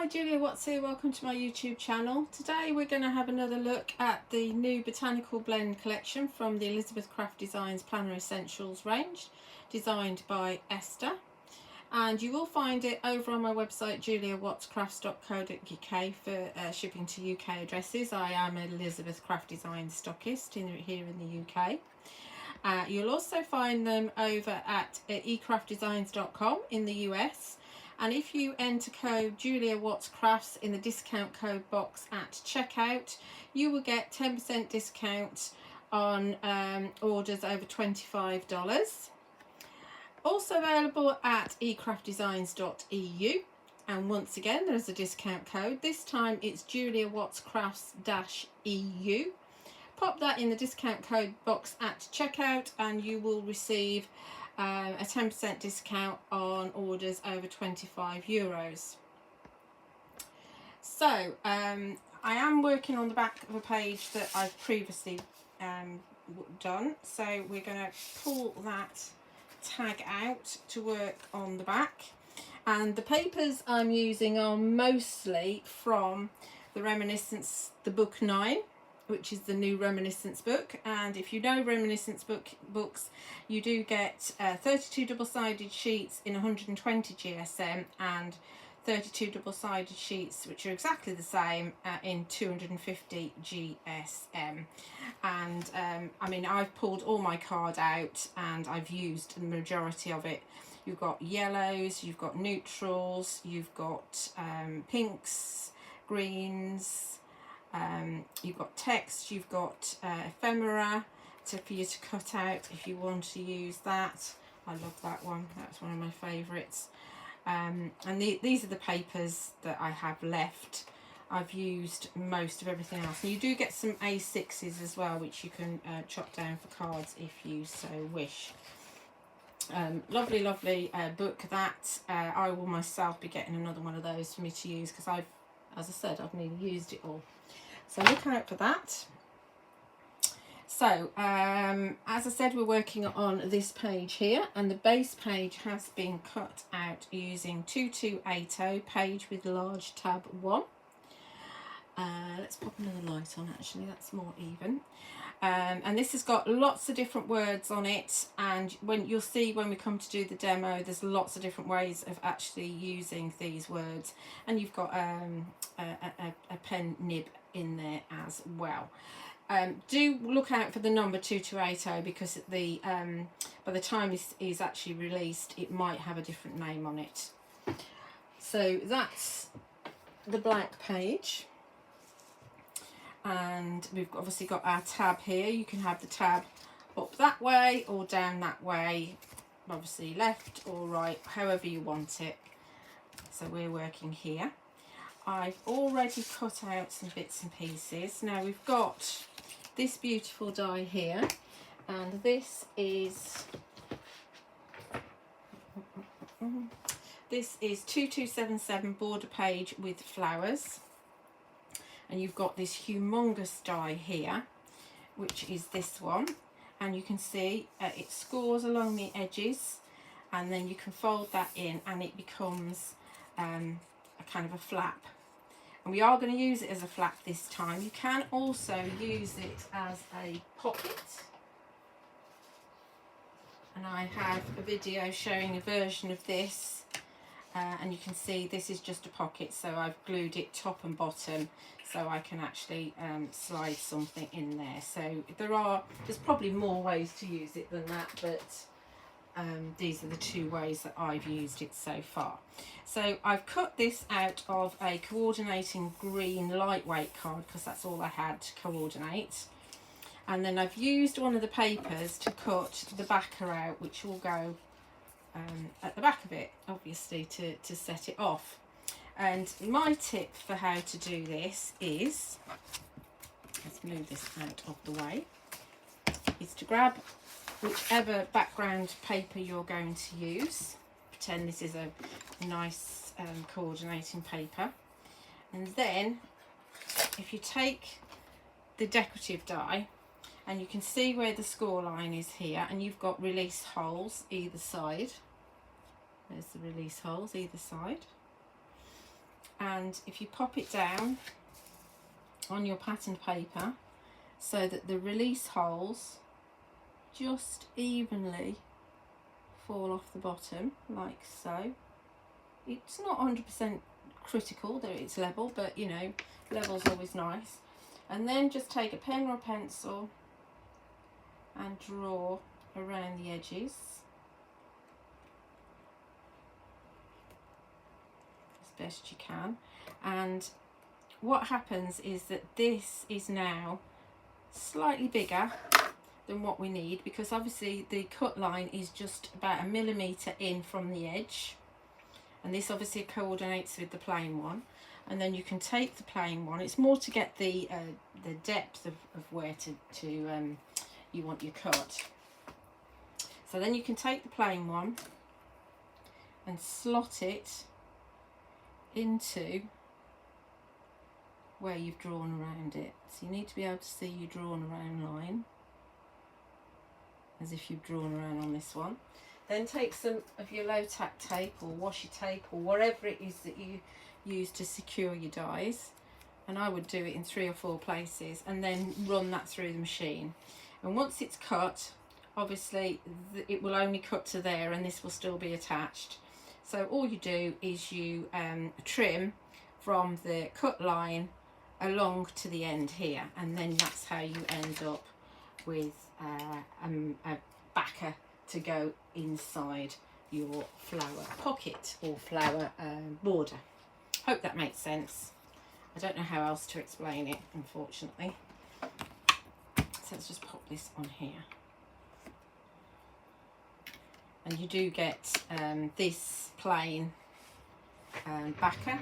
Hi, Julia Watts here. Welcome to my YouTube channel. Today we're going to have another look at the new Botanical Blend Collection from the Elizabeth Craft Designs Planner Essentials range, designed by Esther. And you will find it over on my website juliawattscrafts.co.uk for shipping to UK addresses. I am an Elizabeth Craft Designs stockist here in the UK. You'll also find them over at ecraftdesigns.com in the US. And if you enter code Julia Watts Crafts in the discount code box at checkout, you will get 10% discount on orders over $25. Also available at ecraftdesigns.eu. And once again, there's a discount code. This time it's Julia Watts Crafts-EU. Pop that in the discount code box at checkout and you will receive a 10% discount on orders over €25. So I am working on the back of a page that I've previously done, so we're going to pull that tag out to work on the back. And the papers I'm using are mostly from the Reminiscence the Book 9, which is the new Reminiscence book. And if you know Reminiscence books, you do get 32 double-sided sheets in 120 GSM and 32 double-sided sheets which are exactly the same in 250 GSM. And I mean, I've pulled all my card out and I've used the majority of it. You've got yellows, you've got neutrals, you've got pinks, greens, you've got text, you've got ephemera for you to cut out if you want to use that. I love that one, that's one of my favourites. And these are the papers that I have left. I've used most of everything else. And you do get some A6s as well, which you can chop down for cards if you so wish. Lovely book that. I will myself be getting another one of those for me to use because as I said, I've nearly used it all. So look out for that. So as I said, we're working on this page here, and the base page has been cut out using 2280 page with large tab 1. Let's pop another light on, actually, that's more even. And this has got lots of different words on it, and you'll see when we come to do the demo, there's lots of different ways of actually using these words, and you've got a pen nib in there as well. Do look out for the number 2280 because by the time this is actually released, it might have a different name on it. So that's the blank page. And we've obviously got our tab here. You can have the tab up that way or down that way, obviously left or right, however you want it. So we're working here. I've already cut out some bits and pieces. Now we've got this beautiful die here, and this is 2277 border page with flowers. And you've got this humongous die here, which is this one, and you can see it scores along the edges, and then you can fold that in and it becomes a kind of a flap. And we are going to use it as a flap this time. You can also use it as a pocket, and I have a video showing a version of this. And you can see this is just a pocket, so I've glued it top and bottom so I can actually slide something in there. So there's probably more ways to use it than that, but these are the two ways that I've used it so far. So I've cut this out of a coordinating green lightweight card because that's all I had to coordinate. And then I've used one of the papers to cut the backer out, which will go at the back of it, obviously, to set it off. And my tip for how to do this is, let's move this out of the way, is to grab whichever background paper you're going to use. Pretend this is a nice coordinating paper, and then if you take the decorative die, and you can see where the score line is here, and you've got release holes either side. There's the release holes either side. and if you pop it down on your patterned paper so that the release holes just evenly fall off the bottom like so. It's not 100% critical that it's level, but you know, level's always nice. And then just take a pen or a pencil and draw around the edges as best you can. And what happens is that this is now slightly bigger than what we need, because obviously the cut line is just about 1 millimetre in from the edge, and this obviously coordinates with the plain one. And then you can take the plain one, it's more to get the depth of where to you want your cut. So then you can take the plain one and slot it into where you've drawn around it. So you need to be able to see your drawn around line as if you've drawn around on this one. Then take some of your low tack tape or washi tape or whatever it is that you use to secure your dies, and I would do it in 3 or 4 places, and then run that through the machine. And once it's cut, obviously it will only cut to there and this will still be attached. So all you do is you trim from the cut line along to the end here, and then that's how you end up with a backer to go inside your flower pocket or flower border. Hope that makes sense. I don't know how else to explain it, unfortunately. So let's just pop this on here. And you do get this plain backer,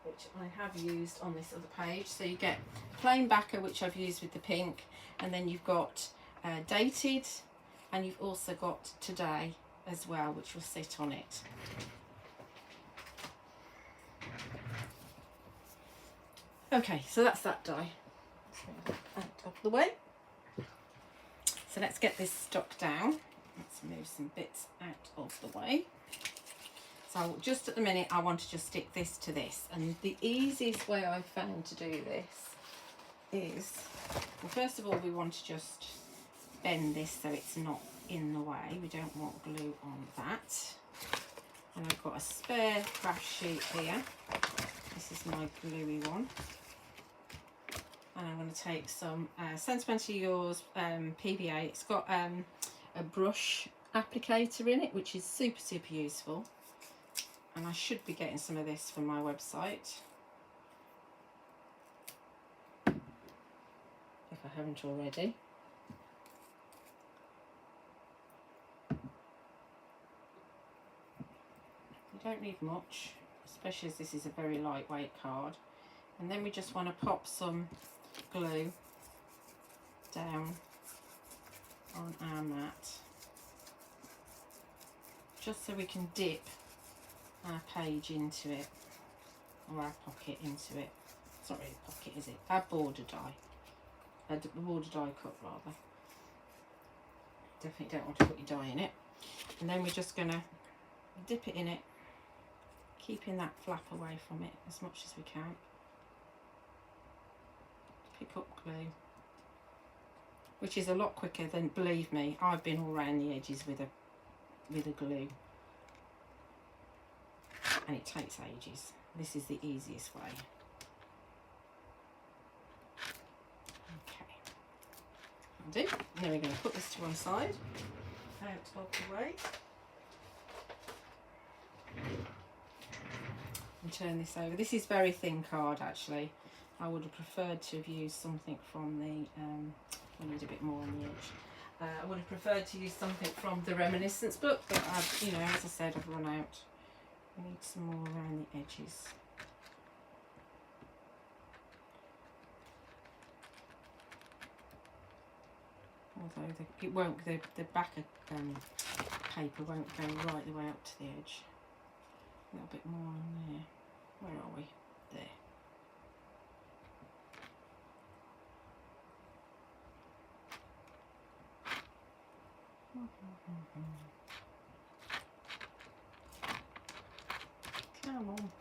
which I have used on this other page. So you get plain backer, which I've used with the pink, and then you've got dated, and you've also got today as well, which will sit on it. Okay, so that's that die out of the way. So let's get this stuck down. Let's move some bits out of the way. So just at the minute I want to just stick this to this, and the easiest way I've found to do this is, well, first of all we want to just bend this so it's not in the way. We don't want glue on that. And I've got a spare craft sheet here. This is my gluey one. And I'm going to take some Sentimental Yours PVA. It's got a brush applicator in it, which is super useful. And I should be getting some of this from my website, if I haven't already. You don't need much, especially as this is a very lightweight card. And then we just want to pop some glue down on our mat, just so we can dip our page into it, or our pocket into it. It's not really a pocket, is it? Our border die. The border die cut, rather. Definitely don't want to put your die in it. And then we're just going to dip it in it, keeping that flap away from it as much as we can. Pick up glue, which is a lot quicker than, believe me, I've been all around the edges with a glue, and it takes ages. This is the easiest way. Okay, that'll do. And then we're going to put this to one side, out of the way, and turn this over. This is very thin card, actually. I would have preferred to have used something from the, I need a bit more on the edge. I would have preferred to use something from the Reminiscence book, but I've, you know, as I said, I've run out. We need some more around the edges. Although it won't, the back of paper won't go right the way up to the edge. A little bit more on there. Where are we? There. Come on.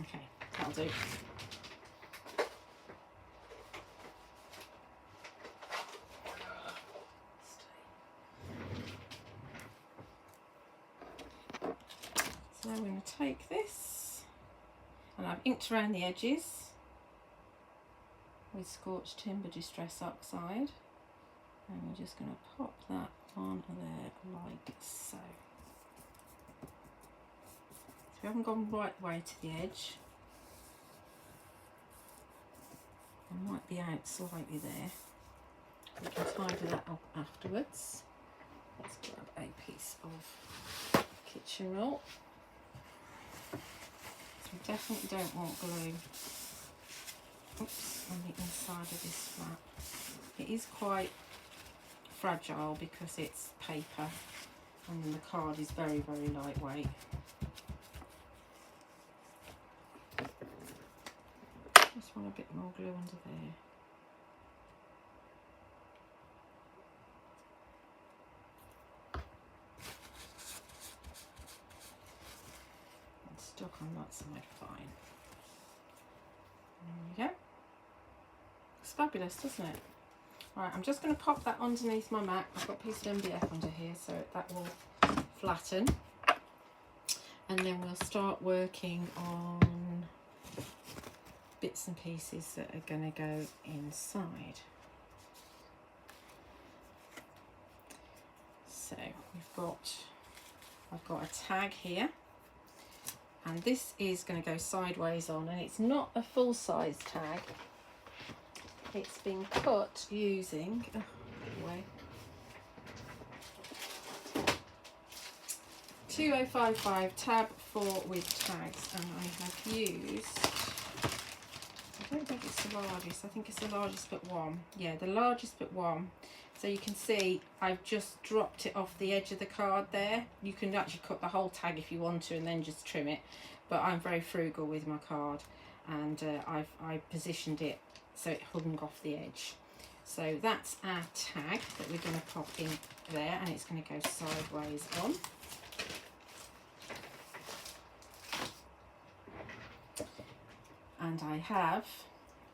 Okay, that'll do. So I'm going to take this, and I've inked around the edges with Scorched Timber Distress Oxide, and we're just going to pop that on there like so. So we haven't gone right the way to the edge. I might be out slightly there. We can tidy that up afterwards. Let's grab a piece of kitchen roll. So we definitely don't want glue, oops, on the inside of this flap. It is quite fragile because it's paper and the card is very, very lightweight. Just want a bit more glue under there. And stuck on that side fine. There we go. It's fabulous, doesn't it? Right, I'm just going to pop that underneath my mat. I've got a piece of MDF under here, so that will flatten. And then we'll start working on bits and pieces that are going to go inside. So I've got a tag here, and this is going to go sideways on, and it's not a full size tag. It's been cut using 2055 tab 4 with tags, and I have used, I don't think it's the largest, I think it's the largest but one. Yeah, the largest but one. So you can see I've just dropped it off the edge of the card there. You can actually cut the whole tag if you want to and then just trim it, but I'm very frugal with my card, and I've positioned it so it hung off the edge. So that's our tag that we're going to pop in there, and it's going to go sideways on. And I have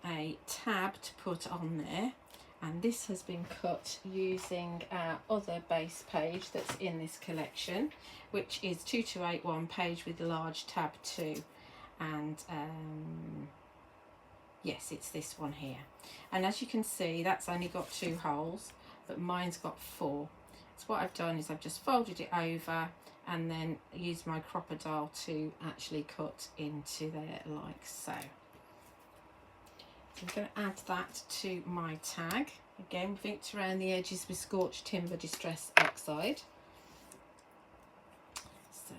a tab to put on there, and this has been cut using our other base page that's in this collection, which is 2281 page with large tab 2, and yes, it's this one here. And as you can see, that's only got 2 holes, but mine's got 4. So what I've done is I've just folded it over and then used my crocodile to actually cut into there like so. So I'm going to add that to my tag. Again, we've inked around the edges with Scorched Timber Distress Oxide. So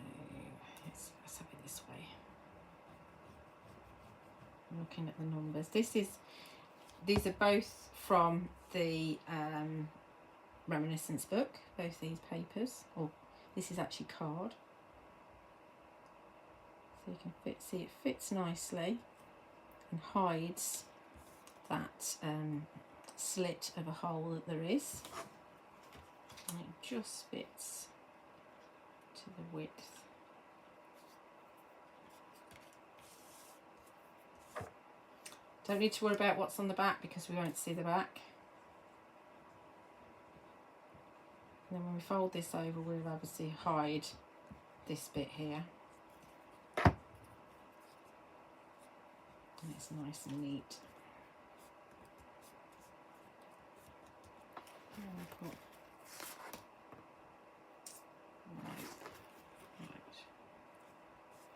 let's have it this way. I'm looking at the numbers. These are both from the Reminiscence book, both these papers. Or this is actually card. So you can see it fits nicely and hides that slit of a hole that there is, and it just fits to the width. Don't need to worry about what's on the back because we won't see the back. And then when we fold this over, we'll obviously hide this bit here, and it's nice and neat.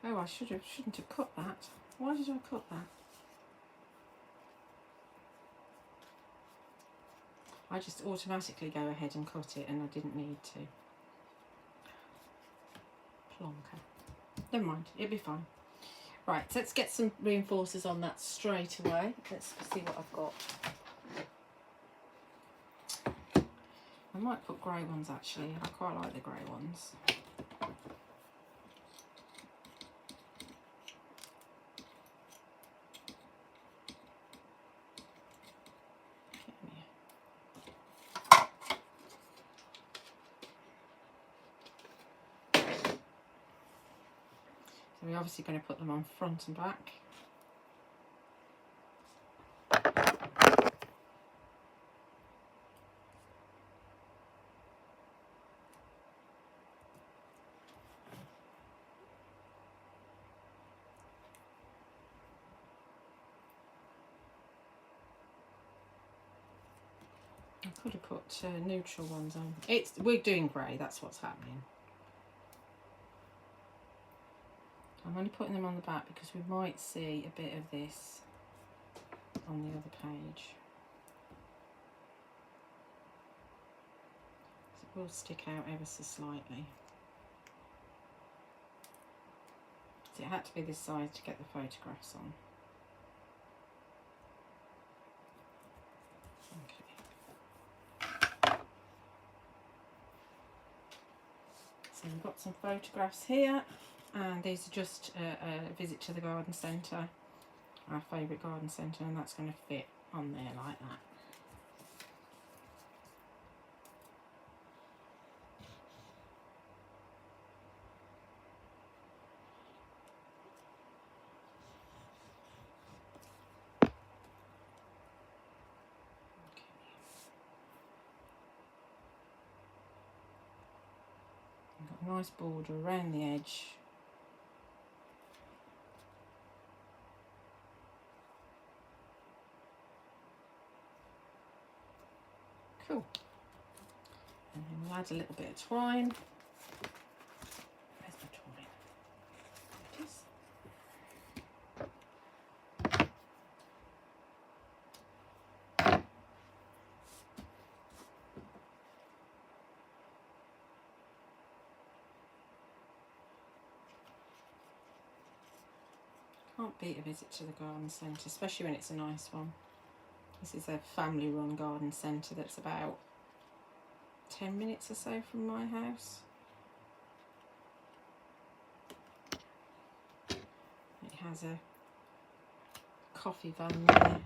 Oh, I shouldn't have cut that. Why did I cut that? I just automatically go ahead and cut it, and I didn't need to. Plonker. Never mind, it'll be fine. Right, so let's get some reinforcers on that straight away. Let's see what I've got. I might put grey ones actually. I quite like the grey ones. So we're obviously going to put them on front and back. I could have put neutral ones on. We're doing grey, that's what's happening. I'm only putting them on the back because we might see a bit of this on the other page. So it will stick out ever so slightly. So it had to be this size to get the photographs on. Okay. So we've got some photographs here, and these are just a visit to the garden centre, our favourite garden centre, and that's going to fit on there like that. Got a nice border around the edge. Cool. And then we'll add a little bit of twine. Where's my twine? There it is. Can't beat a visit to the garden centre, especially when it's a nice one. This is a family run garden centre that's about 10 minutes or so from my house. It has a coffee van there.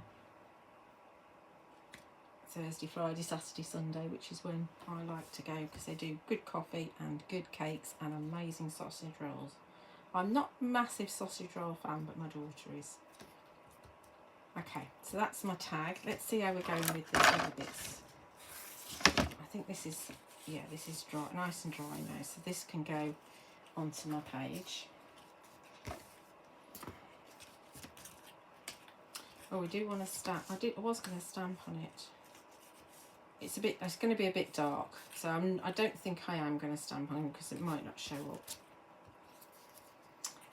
Thursday, Friday, Saturday, Sunday, which is when I like to go because they do good coffee and good cakes and amazing sausage rolls. I'm not a massive sausage roll fan, but my daughter is. Okay, so that's my tag. Let's see how we're going with the other bits. I think this is, yeah, this is dry, nice and dry now, so this can go onto my page. Oh, we do want to stamp. I was going to stamp on it. It's going to be a bit dark, so I don't think I am going to stamp on it because it might not show up.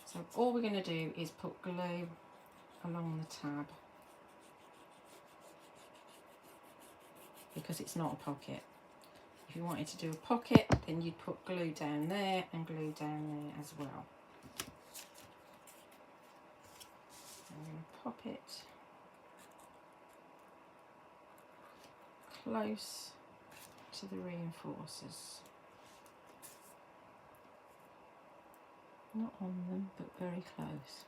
So all we're going to do is put glue along the tab because it's not a pocket. If you wanted to do a pocket, then you'd put glue down there and glue down there as well. I'm going to pop it close to the reinforcers. Not on them, but very close.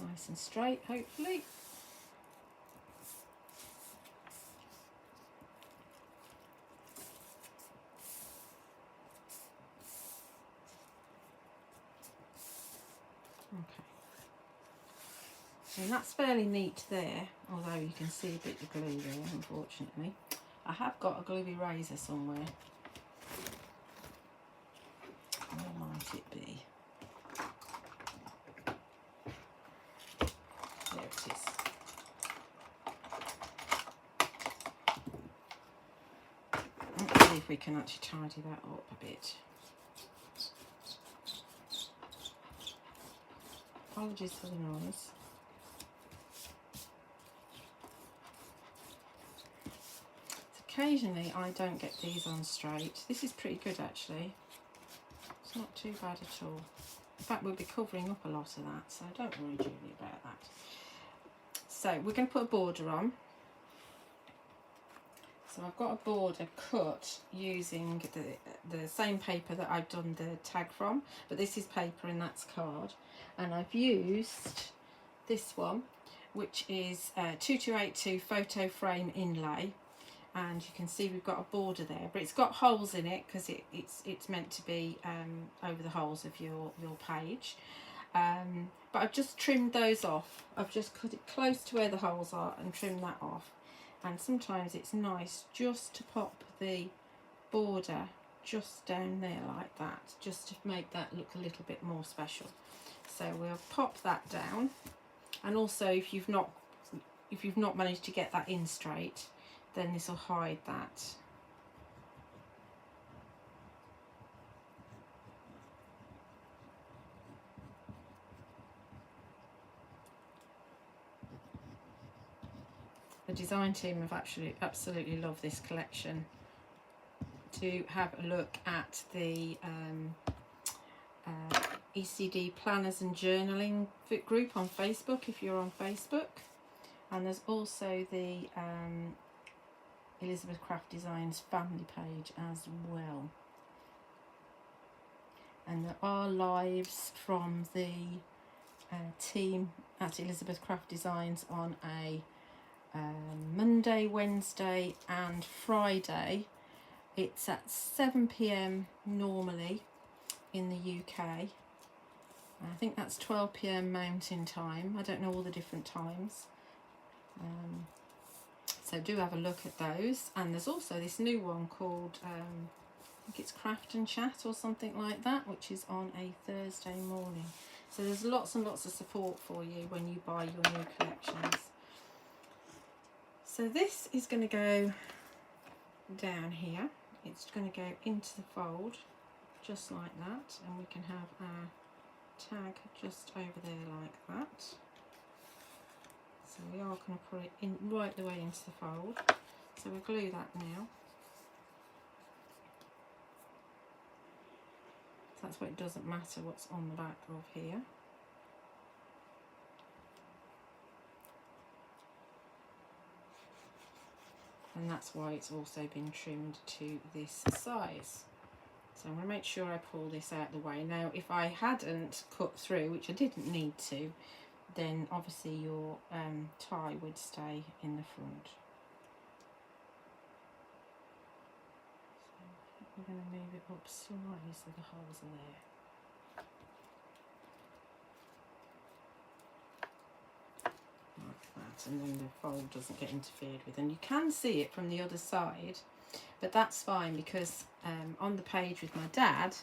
Nice and straight, hopefully. Okay. And that's fairly neat there, although you can see a bit of glue there, unfortunately. I have got a glue eraser somewhere. Where might it be? There it is. Let's see if we can actually tidy that up a bit. Apologies for the noise. Occasionally I don't get these on straight. This is pretty good actually. It's not too bad at all. In fact, we'll be covering up a lot of that, so don't worry, Julie, about that. So we're going to put a border on. So I've got a border cut using the same paper that I've done the tag from, but this is paper and that's card. And I've used this one, which is 2282 photo frame inlay. and you can see we've got a border there, but it's got holes in it because it's meant to be over the holes of your page. But I've just trimmed those off. I've just cut it close to where the holes are and trimmed that off. And sometimes it's nice just to pop the border just down there like that, just to make that look a little bit more special. So we'll pop that down. And also if you've not managed to get that in straight, then this will hide that. The design team have actually absolutely loved this collection. To have a look at the ECD Planners and Journaling group on Facebook, if you're on Facebook. And there's also the Elizabeth Craft Designs family page as well. And there are lives from the team at Elizabeth Craft Designs on a Monday, Wednesday and Friday. It's at 7 PM normally in the UK. I think that's 12 PM Mountain Time. I don't know all the different times. So do have a look at those. And there's also this new one called, I think it's Craft and Chat or something like that, which is on a Thursday morning. So there's lots and lots of support for you when you buy your new collections. So this is going to go down here. It's going to go into the fold just like that, and we can have our tag just over there like that. So we are going to put it in right the way into the fold. So we'll glue that now. So that's why it doesn't matter what's on the back of here. And that's why it's also been trimmed to this size. So I'm going to make sure I pull this out of the way. Now if I hadn't cut through, which I didn't need to, then obviously your tie would stay in the front. So we're going to move it up slightly so the holes are there. And then the fold doesn't get interfered with, and you can see it from the other side, but that's fine because on the page with my dad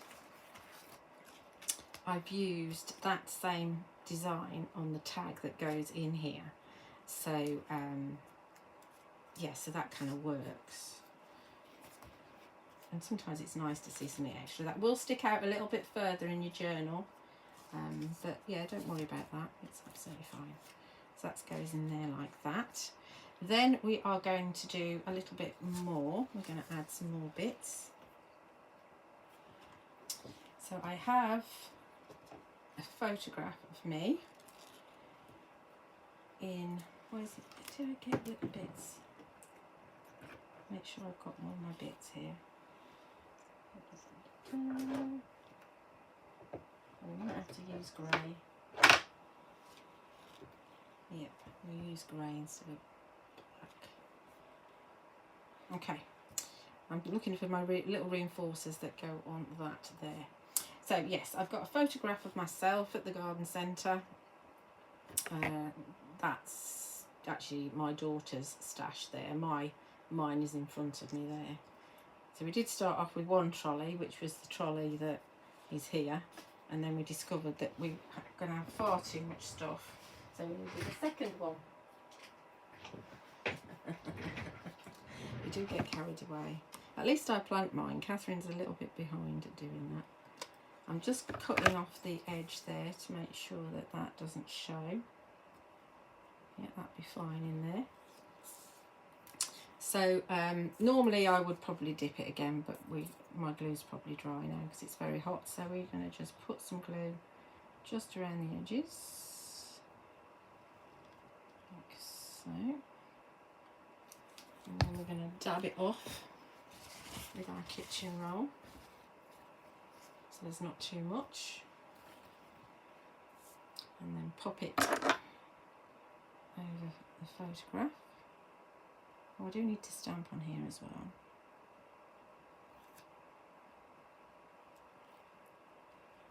I've used that same design on the tag that goes in here. So yeah, so that kind of works. And sometimes it's nice to see something extra that will stick out a little bit further in your journal, but yeah, don't worry about that, it's absolutely fine. So that goes in there like that. Then we are going to do a little bit more. We're going to add some more bits. So I have a photograph of me in, where is it? Did I get little bits? Make sure I've got all my bits here. We might have to use grey. Yep, we use grey instead of black. Okay, I'm looking for my little reinforcers that go on that there. So yes, I've got a photograph of myself at the garden centre. That's actually my daughter's stash there. Mine is in front of me there. So we did start off with one trolley, which was the trolley that is here, and then we discovered that we were going to have far too much stuff. So we will do the second one. We do get carried away. At least I plant mine. Catherine's a little bit behind at doing that. I'm just cutting off the edge there to make sure that that doesn't show. Yeah, that'd be fine in there. So normally I would probably dip it again, but my glue's probably dry now because it's very hot. So we're going to just put some glue just around the edges. So, and then we're going to dab it off with our kitchen roll, so there's not too much, and then pop it over the photograph. Oh, I do need to stamp on here as well.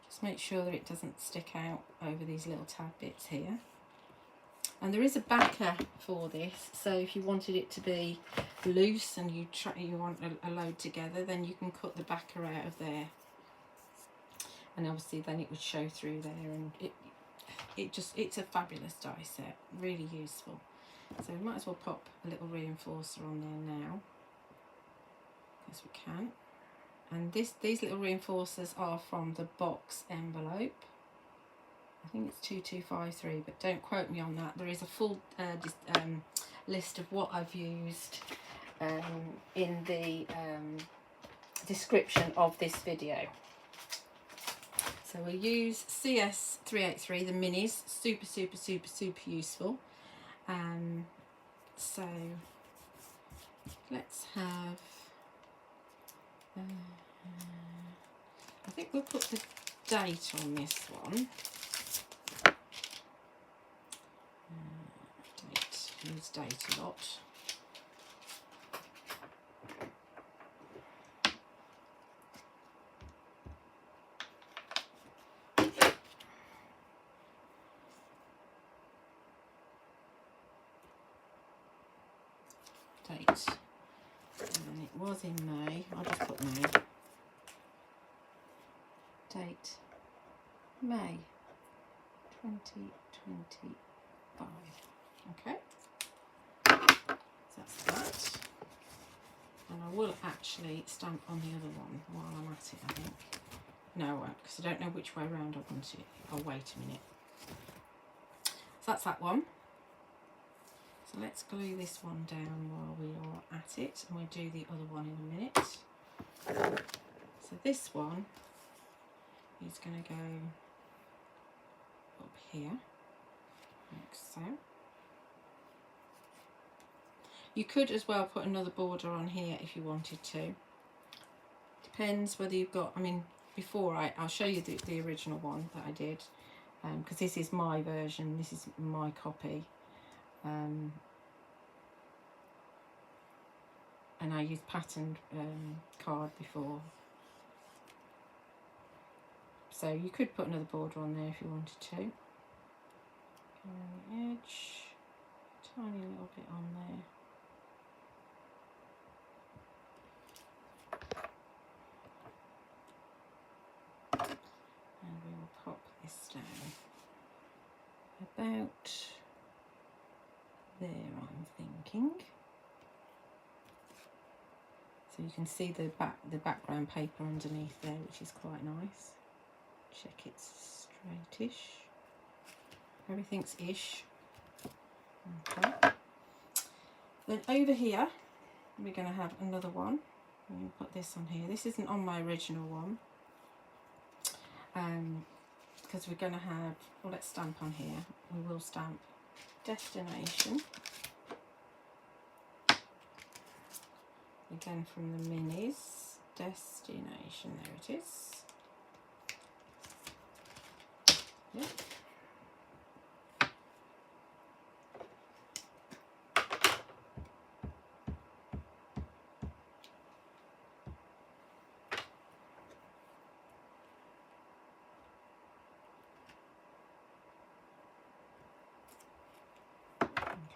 Just make sure that it doesn't stick out over these little tab bits here. And there is a backer for this, so if you wanted it to be loose and you want a load together, then you can cut the backer out of there, and obviously then it would show through there, and it's a fabulous die set, really useful. So we might as well pop a little reinforcer on there now, as we can. And these little reinforcers are from the box envelope. I think it's 2253, but don't quote me on that. There is a full list of what I've used in the description of this video. So we'll use CS383 The Minis, super useful. So let's have, I think we'll put the date on this one. Use date a lot. Date, and it was in May. I'll just put May. Date May 2025. Okay. That's that, and I will actually stamp on the other one while I'm at it, I think. No, because I don't know which way around I want it. I'll wait a minute. So that's that one. So let's glue this one down while we are at it, and we'll do the other one in a minute. So this one is going to go up here, like so. You could as well put another border on here if you wanted to. Depends whether you've got, I mean, before I'll show you the original one that I did, because this is my version, this is my copy. And I used patterned card before. So you could put another border on there if you wanted to. Go around the edge, tiny little bit on there. And we will pop this down about there, I'm thinking. So you can see the background paper underneath there, which is quite nice. Check it's straightish. Everything's ish. Okay. Then over here we're going to have another one. I'm going to put this on here. This isn't on my original one. Because we're going to have, well, let's stamp on here. We will stamp Destination. Again from the Minis. Destination, there it is. Yep.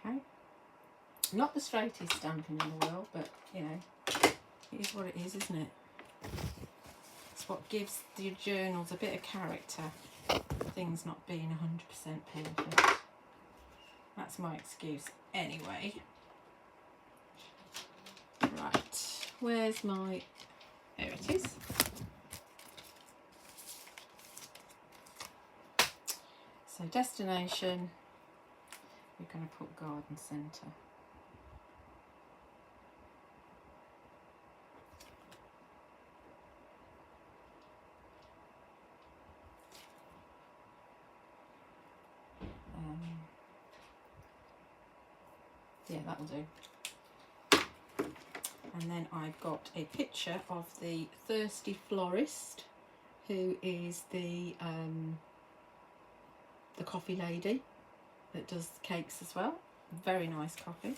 Okay. Not the straightest stamping in the world, but you know, it is what it is, isn't it? It's what gives your journals a bit of character. Things not being 100% perfect. That's my excuse anyway. Right, where's my, there it is. So Destination, we're going to put Garden Centre. Yeah, that'll do. And then I've got a picture of the Thirsty Florist, who is the coffee lady that does cakes as well. Very nice coffee.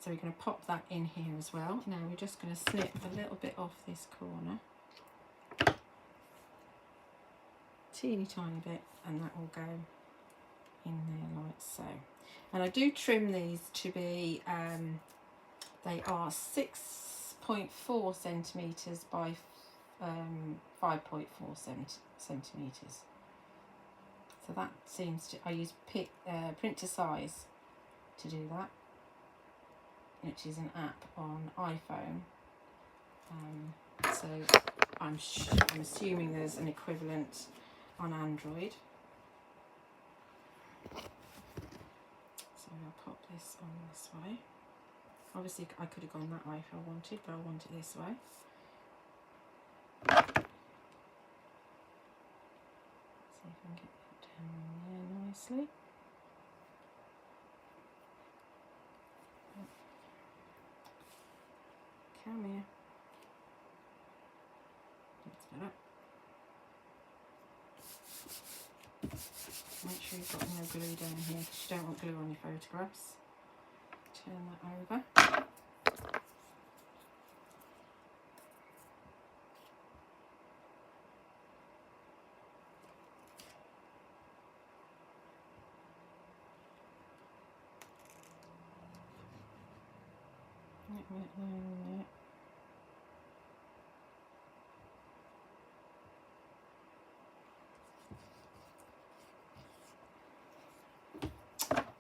So we're going to pop that in here as well. Now we're just going to snip a little bit off this corner. Teeny tiny bit, and that will go in there like so. And I do trim these to be, they are 6.4 centimetres by 5.4 centimetres. So that seems to, I use print to size to do that, which is an app on iPhone. So I'm assuming there's an equivalent on Android. So I'll pop this on this way. Obviously I could have gone that way if I wanted, but I want it this way. See if I can get that down there nicely. Come here. That's better. Make sure you've got no glue down here because you don't want glue on your photographs. Turn that over.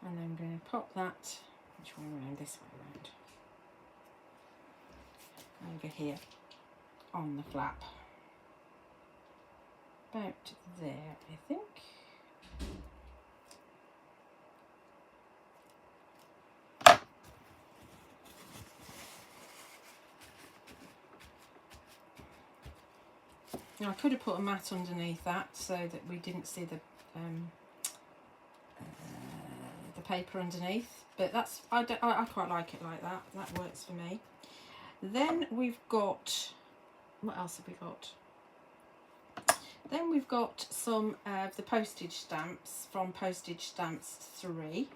And then I'm going to pop that, which way around? This way around. Over here on the flap. About there, I think. Now I could have put a mat underneath that so that we didn't see the paper underneath, but that's I quite like it like that. That works for me. Then we've got, what else have we got? Then we've got some of the postage stamps from Postage Stamps 3,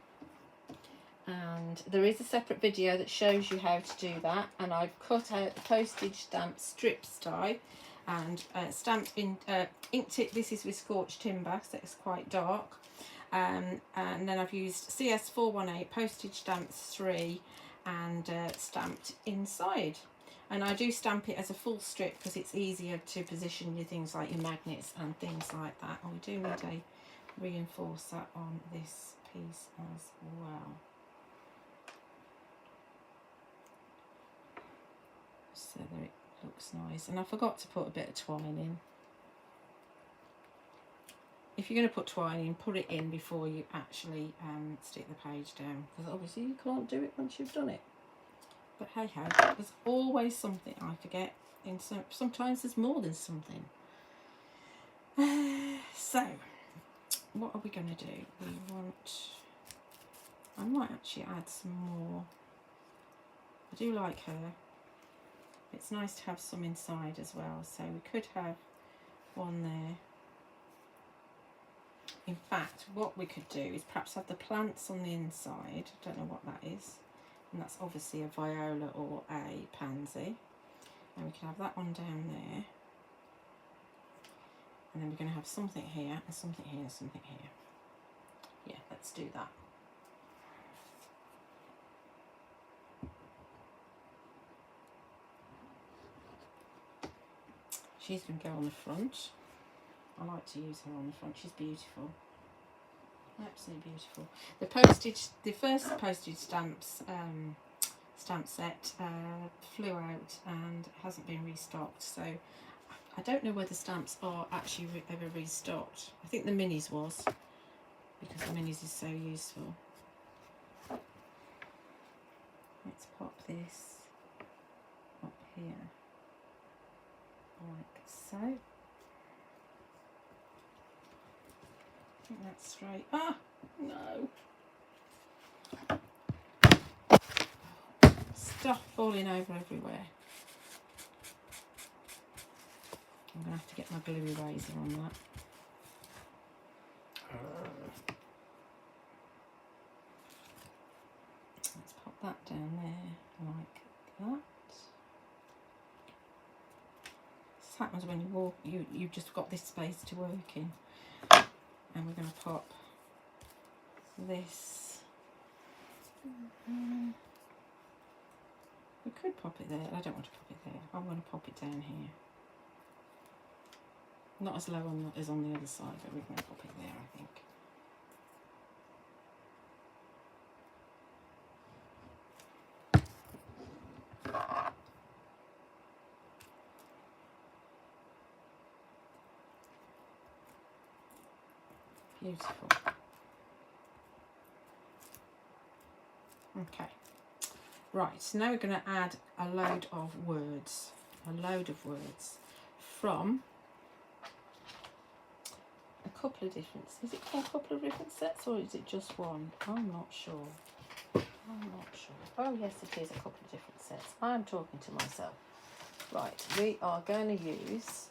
and there is a separate video that shows you how to do that, and I've cut out the postage stamp strips die and stamped in inked it. This is with Scorched timber, so it's quite dark. And then I've used CS419 Postage Stamps 3 and stamped inside. And I do stamp it as a full strip because it's easier to position your things like your magnets and things like that. And we do need a reinforcer on this piece as well. So that it looks nice. And I forgot to put a bit of twine in. If you're going to put twine in, put it in before you actually stick the page down, because obviously you can't do it once you've done it. But hey ho, there's always something I forget. Sometimes there's more than something. So, what are we going to do? I might actually add some more. I do like her. It's nice to have some inside as well, so we could have one there. In fact, what we could do is perhaps have the plants on the inside. I don't know what that is. And that's obviously a viola or a pansy. And we can have that one down there. And then we're going to have something here, and something here, and something here. Yeah, let's do that. She's going to go on the front. I like to use her on the front. She's beautiful. Absolutely beautiful. The first postage stamps stamp set flew out and hasn't been restocked. So I don't know whether stamps are actually ever restocked. I think the minis was, because the minis is so useful. Let's pop this up here like so. I think that's straight. Ah, no. Stuff falling over everywhere. I'm going to have to get my glue eraser on that. Let's pop that down there like that. This happens when you walk, you've just got this space to work in. And we're going to pop this. We could pop it there. I don't want to pop it there. I want to pop it down here. Not as low as on the other side, but we're going to pop it there, I think. Beautiful. Okay. Right, so now we're going to add a load of words. From a couple of different, is it a couple of different sets or is it just one? I'm not sure. Oh yes, it is a couple of different sets. I'm talking to myself. Right, we are going to use,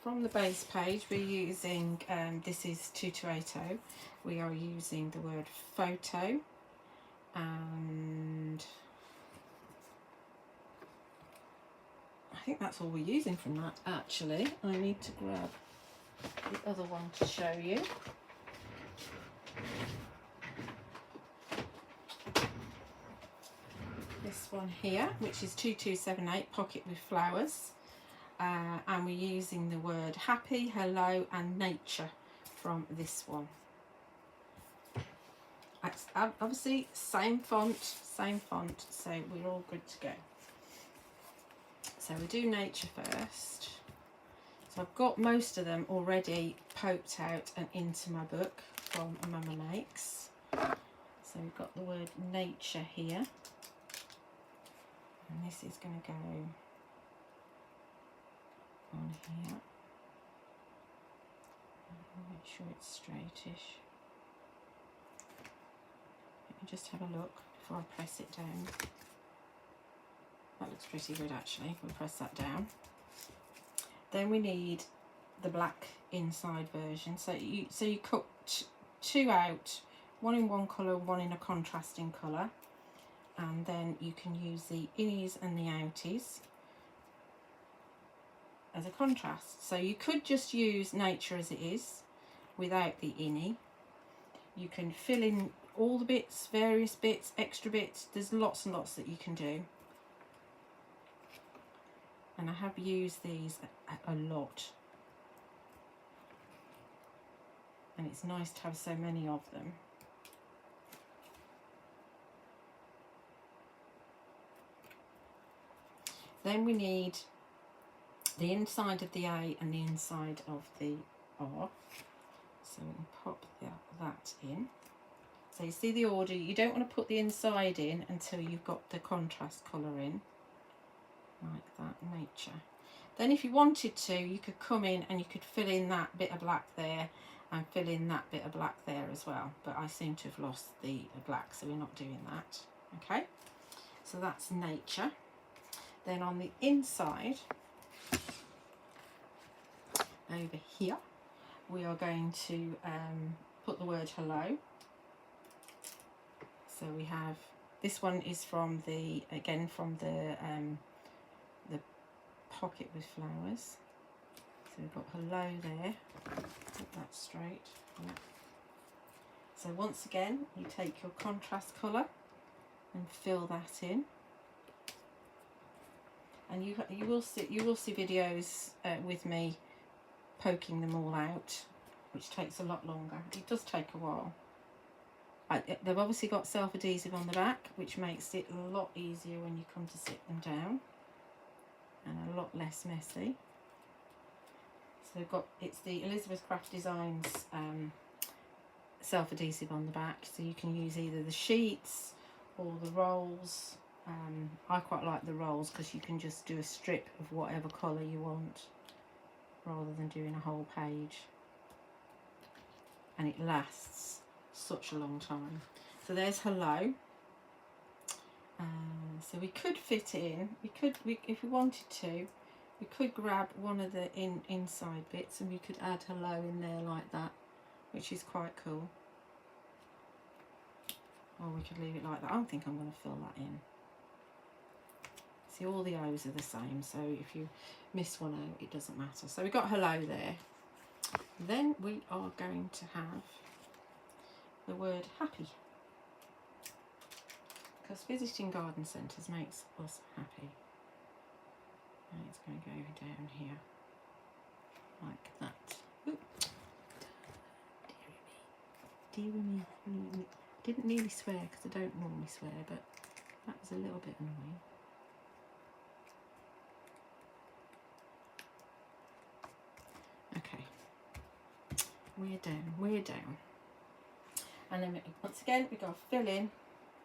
from the base page, we're using, this is 2280, we are using the word photo, and I think that's all we're using from that actually. I need to grab the other one to show you. This one here, which is 2278 Pocket with Flowers, and we're using the word happy, hello and nature from this one. It's obviously same font, so we're all good to go. So we do nature first. So I've got most of them already poked out and into my book from Mama Makes. So we've got the word nature here. And this is going to go on here. Make sure it's straightish. Let me just have a look before I press it down. That looks pretty good actually. We'll press that down. Then we need the black inside version. So you cut two out, one in one colour, one in a contrasting colour, and then you can use the innies and the outies as a contrast. So you could just use nature as it is without the innie. You can fill in all the bits, various bits, extra bits. There's lots and lots that you can do. And I have used these a lot. And it's nice to have so many of them. Then we need the inside of the A and the inside of the R. So we can pop that in. So you see the order, you don't want to put the inside in until you've got the contrast colour in. Like that, nature. Then if you wanted to, you could come in and you could fill in that bit of black there and fill in that bit of black there as well. But I seem to have lost the black, so we're not doing that. Okay, so that's nature. Then on the inside, over here, we are going to put the word hello. So we have, this one is from the, again from the Pocket with Flowers. So we've got hello there. Put that straight. Yeah. So once again, you take your contrast colour and fill that in. And you will see videos with me poking them all out, which takes a lot longer. It does take a while. They've obviously got self-adhesive on the back, which makes it a lot easier when you come to sit them down, and a lot less messy. So they've got, it's the Elizabeth Craft Designs self-adhesive on the back, so you can use either the sheets or the rolls. I quite like the rolls because you can just do a strip of whatever colour you want rather than doing a whole page, and it lasts such a long time. So there's hello. So we could fit it in, if we wanted to, we could grab one of the inside bits and we could add hello in there like that, which is quite cool. Or we could leave it like that. I don't think I'm going to fill that in. See, all the O's are the same, so if you miss one O, it doesn't matter. So we've got hello there. Then we are going to have the word happy. Because visiting garden centres makes us happy. And it's going to go down here. Like that. Oop. Dear me. Didn't nearly swear because I don't normally swear, but that was a little bit annoying. Okay, we're down. And then once again, we've got to fill in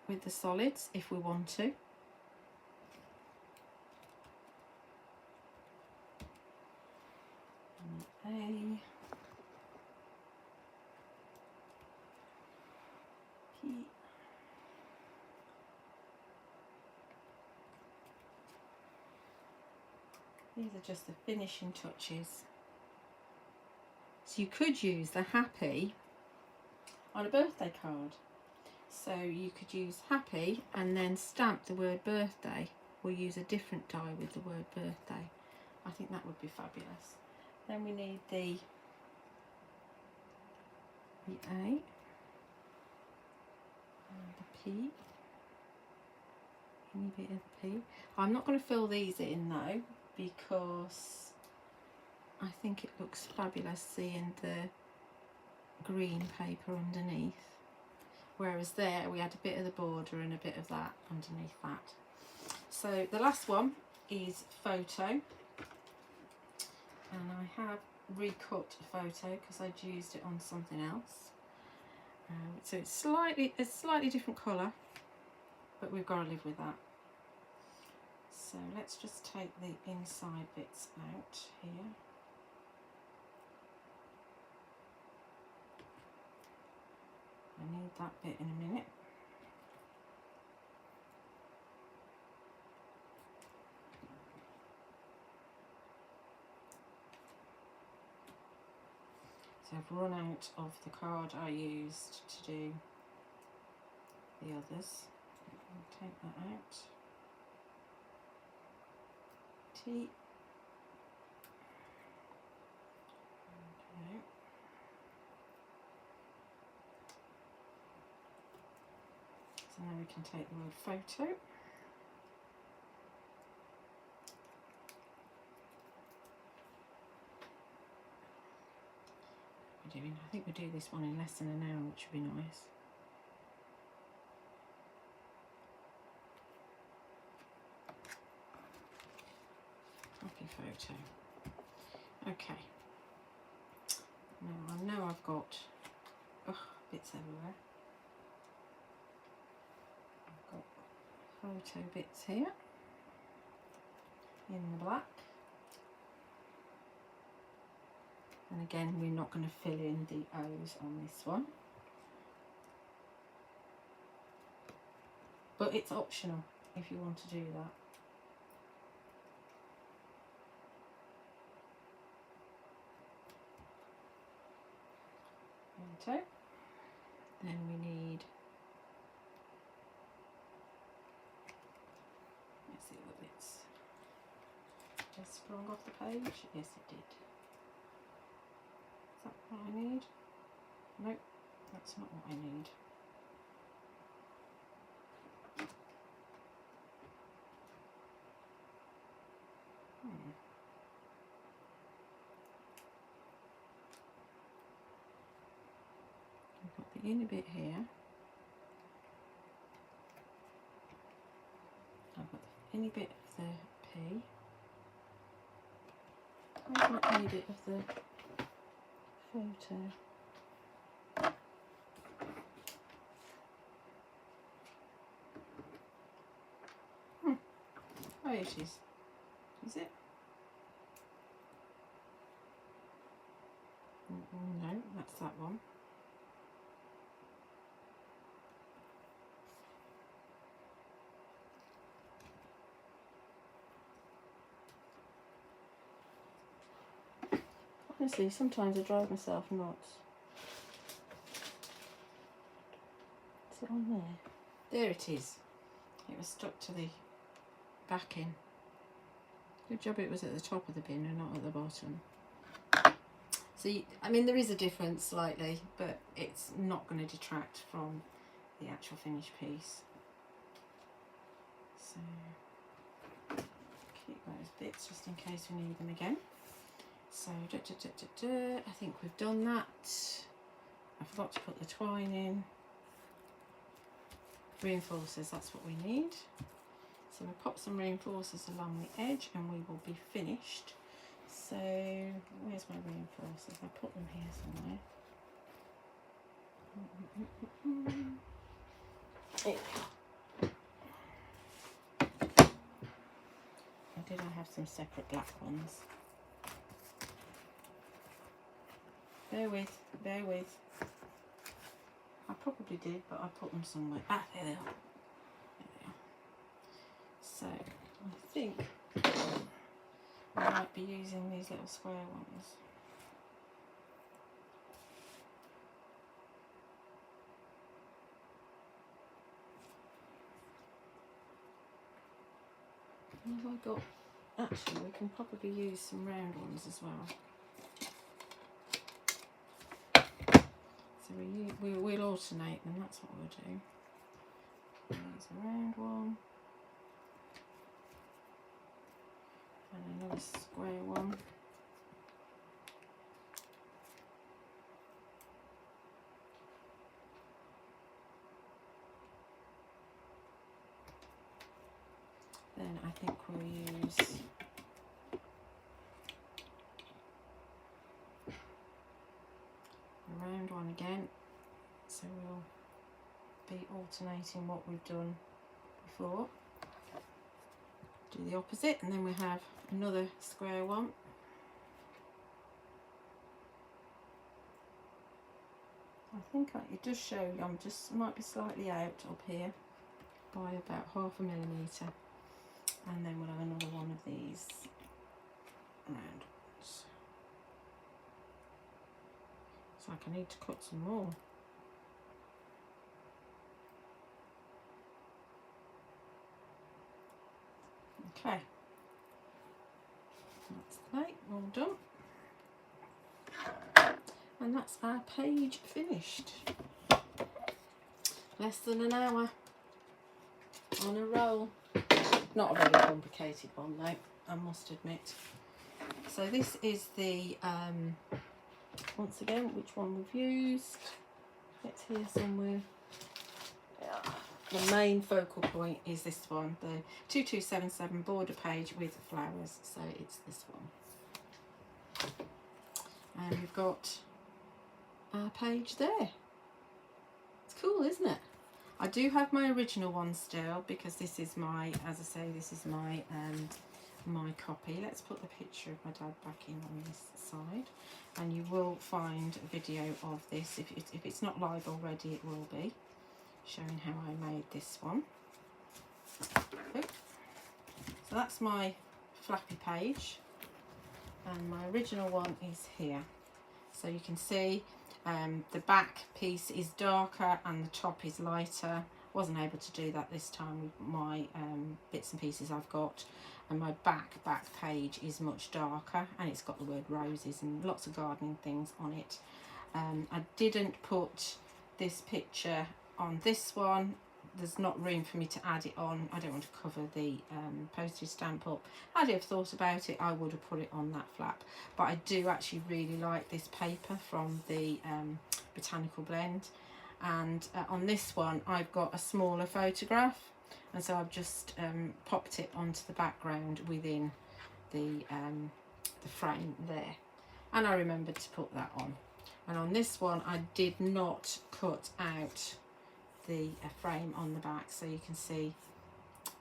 with the solids if we want to. And A. These are just the finishing touches. So you could use the happy on a birthday card. So you could use happy and then stamp the word birthday, or use a different die with the word birthday. I think that would be fabulous. Then we need the A and the P. Any bit of P. I'm not going to fill these in though, because I think it looks fabulous seeing the green paper underneath, whereas there we had a bit of the border and a bit of that underneath that. So the last one is photo, and I have recut a photo because I'd used it on something else. So it's a slightly different colour, but we've got to live with that. So let's just take the inside bits out here. I need that bit in a minute. So I've run out of the card I used to do the others. I'll take that out. T. Okay. So now we can take the word photo. I think we do this one in less than an hour, which would be nice. Happy photo. Okay. Now I know I've got bits everywhere. I've got photo bits here in the black. And again, we're not going to fill in the O's on this one. But it's optional if you want to do that. Photo. Then we need, let's see what it's just sprung off the page. Yes, it did. Is that what I need? Nope, that's not what I need. I've got the inner bit here. I've got the inner bit of the P. I've got the inner bit of the photo. Oh, it is. Is it? No, that's that one. Honestly, sometimes I drive myself nuts. Is it on there? There it is. It was stuck to the backing. Good job it was at the top of the bin and not at the bottom. So, I mean, there is a difference slightly, but it's not going to detract from the actual finished piece. So, keep those bits just in case we need them again. So, I think we've done that. I forgot to put the twine in. Reinforcers, that's what we need. So we'll pop some reinforcers along the edge and we will be finished. So where's my reinforcers? I put them here somewhere. There we go. Or did I have some separate black ones? Bear with, bear with. I probably did, but I put them somewhere. Ah, there they are. There they are. So, I think I might be using these little square ones. What have I got? Actually, we can probably use some round ones as well. So we'll alternate them, that's what we'll do. There's a round one. And another square one. Then I think we'll use a round one again. So we'll be alternating what we've done before. Do the opposite, and then we have another square one. I think it does show you, I'm just might be slightly out up here by about 0.5 millimetre, and then we'll have another one of these round ones. It's like I need to cut some more. Okay, that's that, all done. And that's our page finished. Less than an hour on a roll. Not a very complicated one though, I must admit. So this is the, once again, which one we've used. It's here somewhere. Yeah. The main focal point is this one, the 2277 border page with flowers. So it's this one. And we've got our page there. It's cool, isn't it? I do have my original one still because this is my, as I say, this is my my copy. Let's put the picture of my dad back in on this side, and you will find a video of this. If it's not live already, it will be, showing how I made this one. So that's my flappy page, and my original one is here. So you can see the back piece is darker and the top is lighter. Wasn't able to do that this time with my bits and pieces I've got, and my back page is much darker, and it's got the word roses and lots of gardening things on it. I didn't put this picture on this one. There's not room for me to add it on. I don't want to cover the postage stamp up. Had I have thought about it, I would have put it on that flap. But I do actually really like this paper from the Botanical Blend. And on this one, I've got a smaller photograph. And so I've just popped it onto the background within the frame there. And I remembered to put that on. And on this one, I did not cut out the frame on the back, so you can see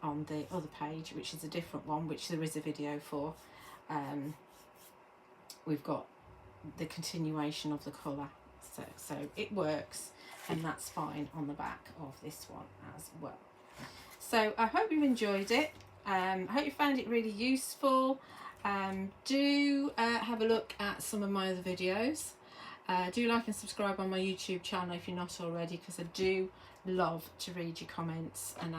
on the other page, which is a different one, which there is a video for, we've got the continuation of the colour, so it works, and that's fine on the back of this one as well. So I hope you enjoyed it. I hope you found it really useful. Do have a look at some of my other videos. Do like and subscribe on my YouTube channel if you're not already, because I do love to read your comments, and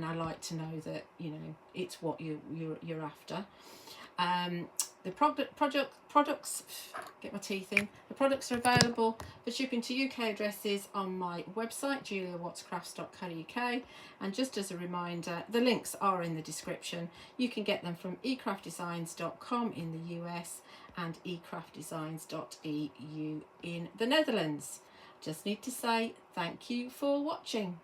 I like to know that, you know, it's what you're after. The products, get my teeth in. The products are available for shipping to UK addresses on my website, juliawattscrafts.co.uk, and just as a reminder, the links are in the description. You can get them from ecraftdesigns.com in the US and ecraftdesigns.eu in the Netherlands. Just need to say thank you for watching.